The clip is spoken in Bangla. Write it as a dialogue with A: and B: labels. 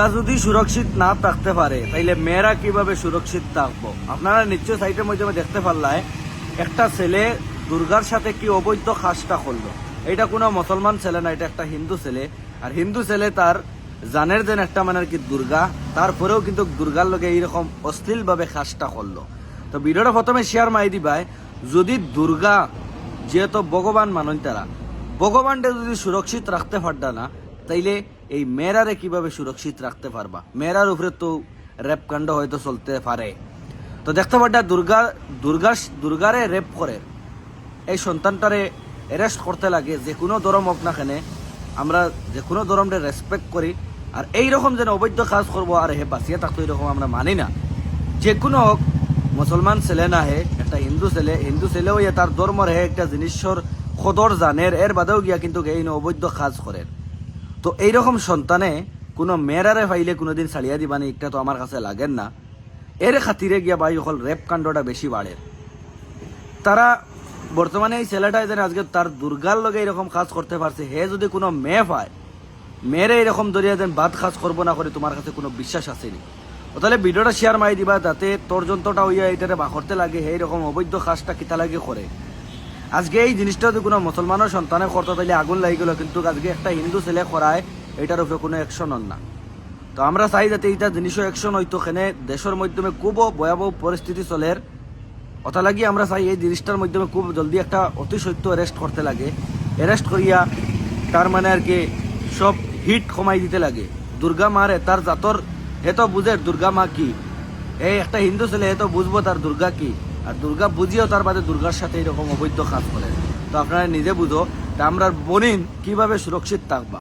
A: দুর্গা যদি সুরক্ষিত না থাকতে পারে তাইলে মেয়েরা কিভাবে সুরক্ষিত থাকবো? আপনারা নিশ্চয় সাইটের মাধ্যমে দেখতে পারলায় একটা ছেলে দুর্গার সাথে কি অবৈধ কাজটা করলো। এটা কোনো মুসলমান ছেলে না, এটা একটা হিন্দু ছেলে। আর হিন্দু ছেলে তার জানের যেন একটা মানে আর কি দুর্গা, তারপরেও কিন্তু দুর্গার লগে এইরকম অশ্লীল ভাবে কাজটা করলো। তো ভিডিওটা প্রথমে শেয়ার মাই দিবাই। যদি দুর্গা যেহেতু ভগবান মানুষ, তারা ভগবানটা যদি সুরক্ষিত রাখতে পারডা না, তাইলে এই মেয়েরারে কিভাবে সুরক্ষিত রাখতে পারবা? মেয়েরার উপরে তো রেপ কাণ্ড হয়তো চলতে পারে। তো দেখতে পারডা দুর্গারে রেপ করে এই সন্তানটারে অ্যারেস্ট করতে লাগে। যে কোনো ধর্ম হোক না কেন, আমরা যে কোনো ধর্মকে রেসপেক্ট করি। আর এইরকম যেন অবৈধ কাজ করবো আর হে বাঁচিয়ে থাকতো, এরকম আমরা মানি না। যে কোনো হোক, মুসলমান ছেলে না হে, একটা হিন্দু ছেলেও তার ধর্মর হে একটা জিনিসর খদর জানের, এর বাদেও গিয়া কিন্তু এই অবৈধ কাজ করেন। তো এইরকম সন্তানে কোনো মেয়েরারে পাইলে কোনোদিন ছাড়িয়া দিবানি, একটা তো আমার কাছে লাগেন না। এর খাতিরে গিয়া ভাই হল রেপ কাণ্ডটা বেশি বাড়ে। তারা বর্তমানে এই ছেলেটাই যেন আজকে তার দুর্গার লগে এরকম কাজ করতে পারছে, হে যদি কোনো মেয়ে পায়, মেয়েরে এরকম ধরিয়া যেন বাদ কাজ করবো না করে, তোমার কাছে কোনো বিশ্বাস আসেনি। তাহলে ভিডিওটা শেয়ার মারি দিবা, যাতে তোর যন্ত্রটা হইয়া এটারে বাখরতে লাগে, হে এরকম অবৈধ কাজটা কিতা লাগে করে। আজকে এই জিনিসটা যদি কোনো মুসলমানের সন্তানে করতো তাহলে আগুন লাগি গেল, কিন্তু আজকে একটা হিন্দু ছেলে করায়, এটার উপরে কোনো অ্যাকশন হন না। তো আমরা চাই যাতে এইটা জিনিসও অ্যাকশন হইতো। এখানে দেশের মাধ্যমে খুব ভয়াবহ পরিস্থিতি চলের, ওটা লাগি আমরা চাই এই জিনিসটার মাধ্যমে খুব জলদি একটা অতি সত্য অ্যারেস্ট করতে লাগে। অ্যারেস্ট করিয়া তার মানে আর কি সব হিট কমাই দিতে লাগে। দুর্গা মারে তার জাতর হেতো বুঝে দুর্গা মা কি, এই একটা হিন্দু ছেলে হেতো বুঝবো তার দুর্গা কি। আর দুর্গা বুঝিও তার বাদে দুর্গার সাথে এরকম অবৈধ কাজ করে। তো আপনারা নিজে বুঝো, তা আমরা বনিন কিভাবে সুরক্ষিত থাকবা।